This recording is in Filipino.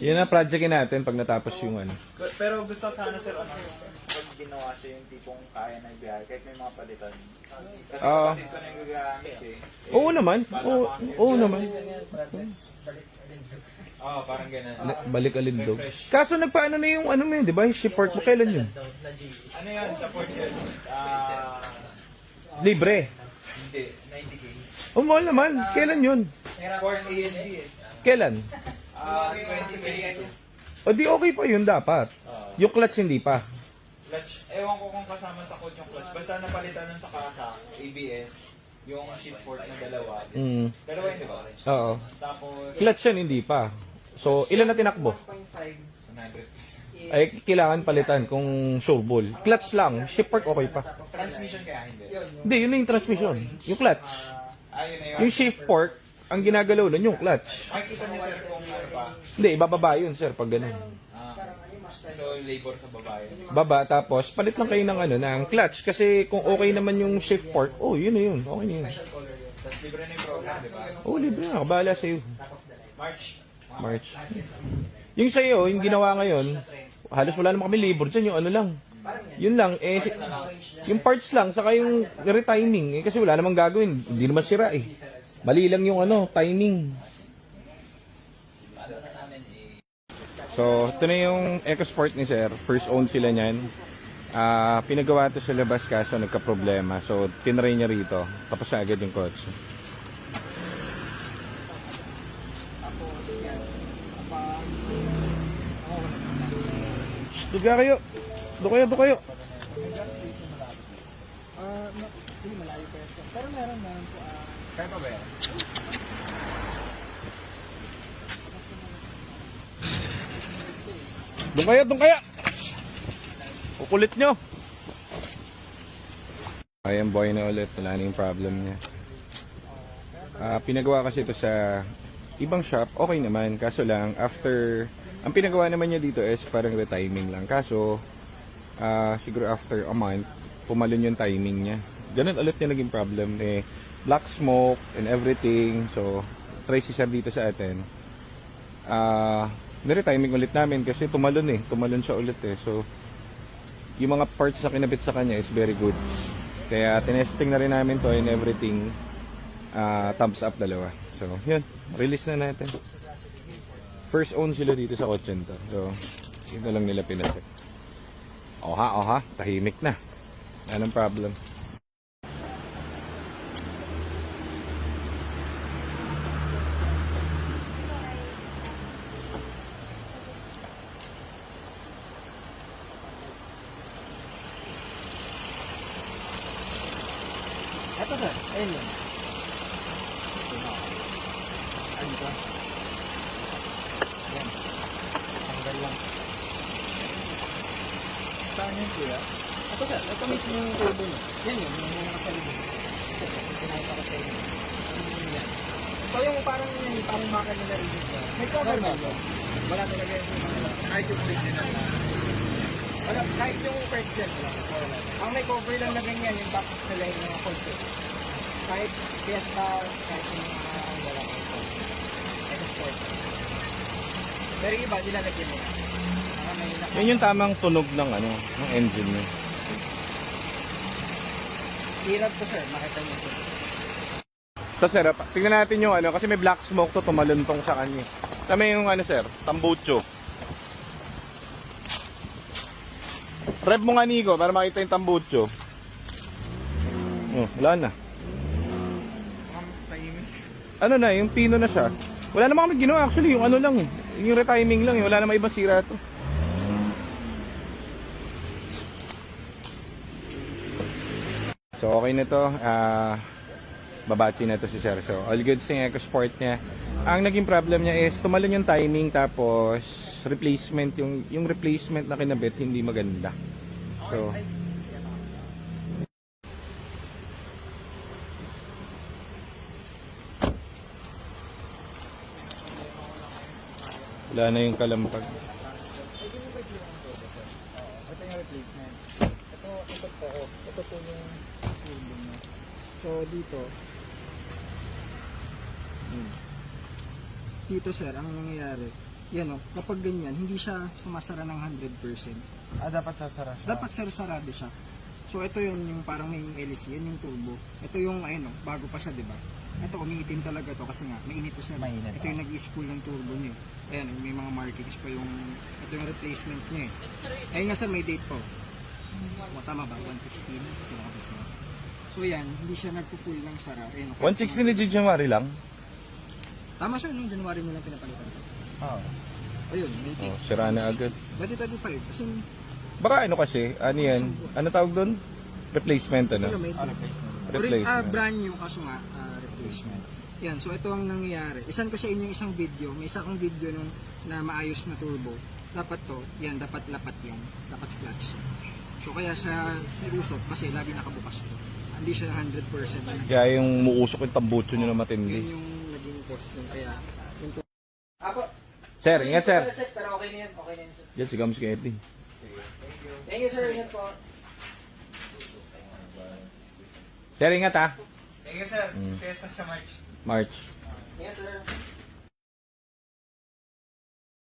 Yun ang projectin natin pag natapos yung ano. Pero gusto ko sana sir, pag ginawa siya yung tipong kaya na ibiyahe, kahit may mga palitan. Kasi kapatid ko na yung gagamit eh. Oo naman. Oo naman. Parang ganun. Balik alindog. Kaso nagpaano na yung ano mo yun, di ba? Yung shiport mo, kailan yun? Ano yan, sa Fort yun? Libre. Hindi, 90K. Oh, mahal naman. Kailan yun? Fort ANB eh. Kailan? 20K. O di okay pa yun dapat. Yung clutch hindi pa. Clutch, ewan ko kung kasama sa code yung clutch. Basta napalitan nun sa kasa, ABS, yung shift port na dalawa. Dalawa yun, di ba? Oo. Tapos, Clutch yan hindi pa. So, ilan na tinakbo? 100 pesos. Ay, kailangan palitan kung show ball. Clutch lang. Shift part okay pa. Transmission kaya hindi? Hindi, yun na yung transmission. Yung clutch. Yun na yun. Yung shift port, ang ginagalaw nun yung clutch. Makikita niyo sir kung ano pa. Hindi, ibababa yun sir pag ganun. So, labor sa babae. Baba, tapos palit lang kayo ng ano, ng clutch. Kasi kung okay naman yung shift port, oh, yun na yun. Okay na yun. Tapos libre na yung program, di ba? Oh, libre na. Kabala sa'yo. March. Yung sa'yo, yung ginawa ngayon, halos wala naman kami labor dyan. Yung ano lang. Yun lang. Yung parts lang, saka yung retiming. Kasi wala namang gagawin. Hindi naman sira eh. Mali lang yung ano, timing. So, ito na yung EcoSport ni Sir. First own sila niyan. Pinagawa to sa labas kaso nagka-problema. So, tinry niya rito. Tapos na agad yung kotse. Shhh, duga kayo. Doon kayo. Hindi malayo pa ito. Pero meron po. Kaya pa ba yan? Doon kayo. Kukulit nyo. Ayan, boy na ulit. Wala na yung problem niya. Pinagawa kasi ito sa ibang shop. Okay naman. Kaso lang, after... Ang pinagawa naman niya dito is parang retiming lang. Kaso, siguro after a month, pumalun yung timing niya. Ganun ulit yung naging problem. Black smoke and everything. So, try si Sir dito sa atin. Nire-timing ulit namin kasi tumalon siya ulit eh. So, yung mga parts na kinabit sa kanya is very good. Kaya tinesting na rin namin to and everything. Thumbs up dalawa. So, yun. Release na natin. First own sila dito sa kotse to. So, yun na lang nila pinacheck. Oha. Tahimik na. Anong problem? Ito sir, ayun yun. Ano ito? Yan. Tanggal lang. Saan yun kuya? Ito sir, ito mismo yung turbo niya. Yan yun, yung mga nasa likod. Pinakita ko sa inyo. Yan. So yung parang makina na rin dito. May cover ba ito? Wala talaga yung kahit yung original na. Wala, kahit yung first gen wala. Ang may cover lang na ganyan, yung back nila yung mga cover. Kahit Fiesta, kahit yung mga wala ko ito. Sport. Pero yung iba, nilalagyan nila. Yan yung tamang tunog ng ano, ng engine niya. Hirap ko sir, makita niyo ito. So sir, tingnan natin yung ano, kasi may black smoke to tumaluntong sa kanya. Tama yung ano sir, tambucho. Rev mo nga Nico, para makita yung tambucho. Wala na. Ano na, yung pino na siya. Wala naman kami ginawa actually, yung ano lang eh. Yung retiming lang eh, wala naman ibang sira to. So okay na to, babachi na to si Sir. So all good sa EcoSport niya. Ang naging problem niya is tumalon yung timing tapos replacement, yung replacement na kinabit hindi maganda. So wala na yung kalampag. Ito yung replacement. Ito po yung turbo niya. So dito. Dito sir, ang nangyayari, yan o, kapag ganyan, hindi siya sumasara ng 100%. Dapat sasara siya. Dapat sarado siya. So ito yung parang may LC, yan yung turbo. Ito yung ayun o, bago pa siya, di ba? Ito umiitim talaga to kasi nga mainit to siya. Mainit, Ito yung nag-spool ng turbo niya. Ayan, may mga markings pa yung ito yung replacement niya eh. Ayun nga sir, may date po. Tama ba? 116. So yan, hindi siya nagpo-full ng sara. Ayun, 160 ni January lang. Tama sir, nung January mo lang pinapalitan ito. Ayun, may date. Sira na agad. 2025. Kasi Baka ano kasi, ano yan? Ano tawag doon? Replacement ano? may Replacement. brand new kaso nga, replacement. Yan, so ito ang nangyayari. Isan ko sa inyo isang video, may isa kong video nung na maayos na turbo. Dapat to, yan, dapat lapat yan. Dapat flat siya. So kaya siya nirusot kasi lagi nakabukas to. Hindi siya 100% na Kaya yung muusok yung tambutso nyo na yun matindi. yung naging cost nun. Kaya, yung to. Apo, Sir, ingat sir. check, pero okay na yan. Okay na yan, sir. Yan si Gams Ketty. Thank you, sir. Ingat po. Sir, ingat ha. Thank you, sir. Fiesta sa March. March. Ingat, sir.